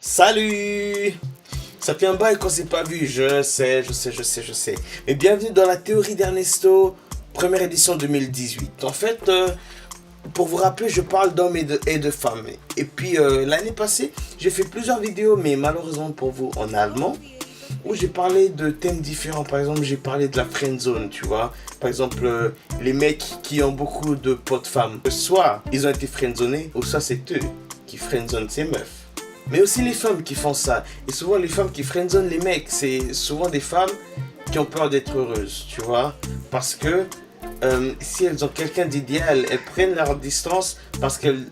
Salut! Ça fait un bail qu'on s'est pas vu, je sais. Mais bienvenue dans la théorie d'Ernesto, première édition 2018. En fait, pour vous rappeler, je parle d'hommes et de femmes. Et puis, l'année passée, j'ai fait plusieurs vidéos, mais malheureusement pour vous, en allemand, où j'ai parlé de thèmes différents. Par exemple, j'ai parlé de la friendzone, tu vois. Par exemple, les mecs qui ont beaucoup de potes femmes. Soit ils ont été friendzonés, ou soit c'est eux qui friendzonent ces meufs. Mais aussi les femmes qui font ça. Et souvent les femmes qui friendzonent les mecs, c'est souvent des femmes qui ont peur d'être heureuses, tu vois. Parce que si elles ont quelqu'un d'idéal, elles prennent leur distance parce qu'elles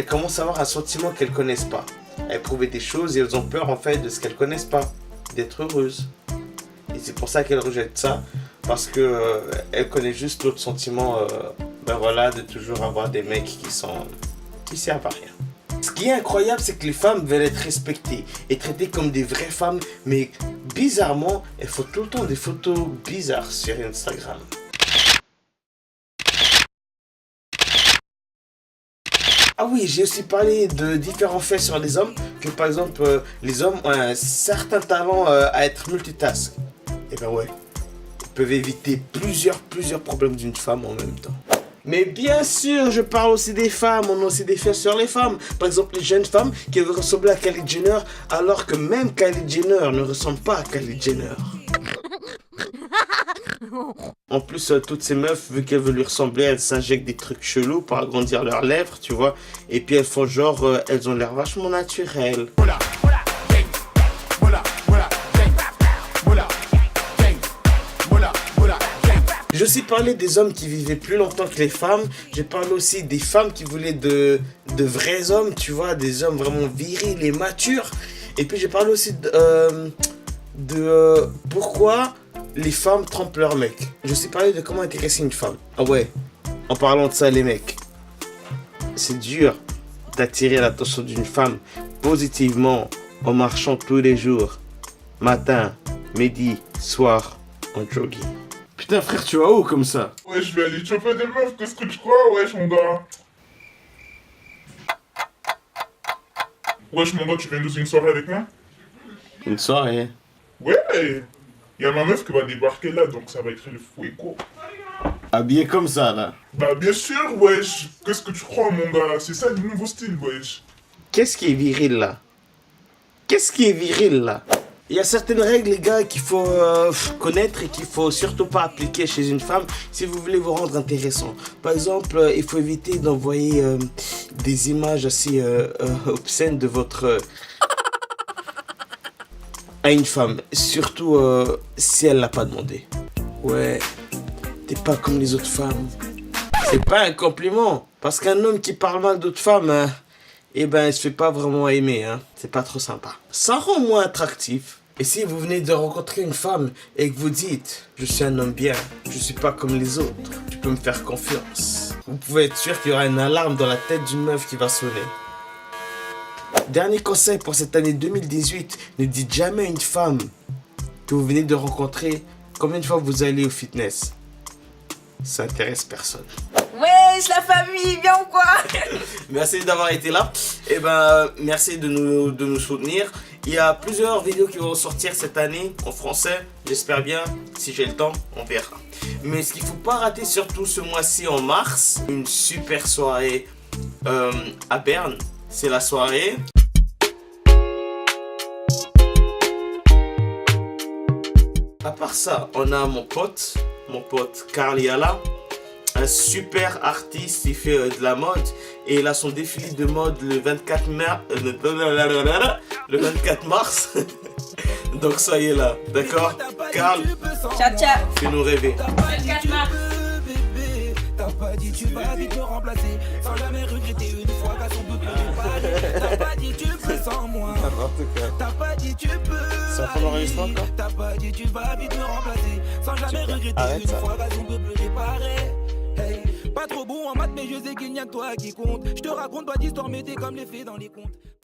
commencent à avoir un sentiment qu'elles connaissent pas. Elles prouvent des choses et elles ont peur en fait de ce qu'elles connaissent pas, d'être heureuses. Et c'est pour ça qu'elles rejettent ça, parce que elles connaissent juste l'autre sentiment, de toujours avoir des mecs qui servent à rien. Ce qui est incroyable, c'est que les femmes veulent être respectées et traitées comme des vraies femmes, mais bizarrement, elles font tout le temps des photos bizarres sur Instagram. Ah oui, j'ai aussi parlé de différents faits sur les hommes, que par exemple, les hommes ont un certain talent à être multitask. Et ben ouais, ils peuvent éviter plusieurs problèmes d'une femme en même temps. Mais bien sûr, je parle aussi des femmes, on a aussi des faits sur les femmes. Par exemple, les jeunes femmes qui veulent ressembler à Kylie Jenner, alors que même Kylie Jenner ne ressemble pas à Kylie Jenner. En plus, toutes ces meufs, vu qu'elles veulent lui ressembler, elles s'injectent des trucs chelous pour agrandir leurs lèvres, tu vois. Et puis elles font genre, elles ont l'air vachement naturelles. J'ai aussi parlé des hommes qui vivaient plus longtemps que les femmes. J'ai parlé aussi des femmes qui voulaient de vrais hommes, tu vois, des hommes vraiment virils et matures. Et puis j'ai parlé aussi de pourquoi les femmes trompent leurs mecs. J'ai aussi parlé de comment intéresser une femme. Ah ouais, en parlant de ça les mecs, c'est dur d'attirer l'attention d'une femme positivement en marchant tous les jours, matin, midi, soir, en jogging. Putain frère, tu vas où comme ça? Ouais, je vais aller choper des meufs, qu'est-ce que tu crois, wesh mon gars? Wesh mon gars, tu viens dans une soirée avec moi? Une soirée? Ouais, y a ma meuf qui va débarquer là, donc ça va être le fuego. Habillé comme ça là? Bah bien sûr, wesh, qu'est-ce que tu crois mon gars? C'est ça le nouveau style, wesh. Qu'est-ce qui est viril là? Qu'est-ce qui est viril là? Il y a certaines règles, les gars, qu'il faut connaître et qu'il faut surtout pas appliquer chez une femme si vous voulez vous rendre intéressant. Par exemple, il faut éviter d'envoyer des images assez obscènes de votre... à une femme. Surtout si elle l'a pas demandé. Ouais, t'es pas comme les autres femmes. C'est pas un compliment. Parce qu'un homme qui parle mal d'autres femmes... eh ben, il se fait pas vraiment aimer, hein. C'est pas trop sympa. Ça rend moins attractif. Et si vous venez de rencontrer une femme et que vous dites « Je suis un homme bien, je suis pas comme les autres, tu peux me faire confiance », vous pouvez être sûr qu'il y aura une alarme dans la tête d'une meuf qui va sonner. Dernier conseil pour cette année 2018, ne dites jamais à une femme que vous venez de rencontrer combien de fois vous allez au fitness. Ça intéresse personne. Wesh la famille, bien ou quoi? Merci d'avoir été là. Et ben merci de nous soutenir. Il y a plusieurs vidéos qui vont sortir cette année en français. J'espère bien. Si j'ai le temps, on verra. Mais ce qu'il ne faut pas rater, surtout ce mois-ci en mars, une super soirée à Berne. C'est la soirée. À part ça, on a mon pote Karl Yala. Un super artiste, il fait de la mode et il a son défilé de mode le 24 mars. Donc soyez là, d'accord? Karl, Ciao ciao. fais-nous rêver. 24 mars. T'as pas dit tu vas vite me remplacer sans jamais regretter une fois qu'à son bout de t'as pas dit tu peux sans moi. T'as pas dit tu peux. C'est un peu l'enregistrement quoi? T'as pas dit tu vas vite me remplacer sans jamais regretter une fois qu'à son bout de réparer. Hey, pas trop bon en maths mais je sais qu'il n'y a que toi qui compte. Je te raconte pas d'histoire mais t'es comme les faits dans les contes.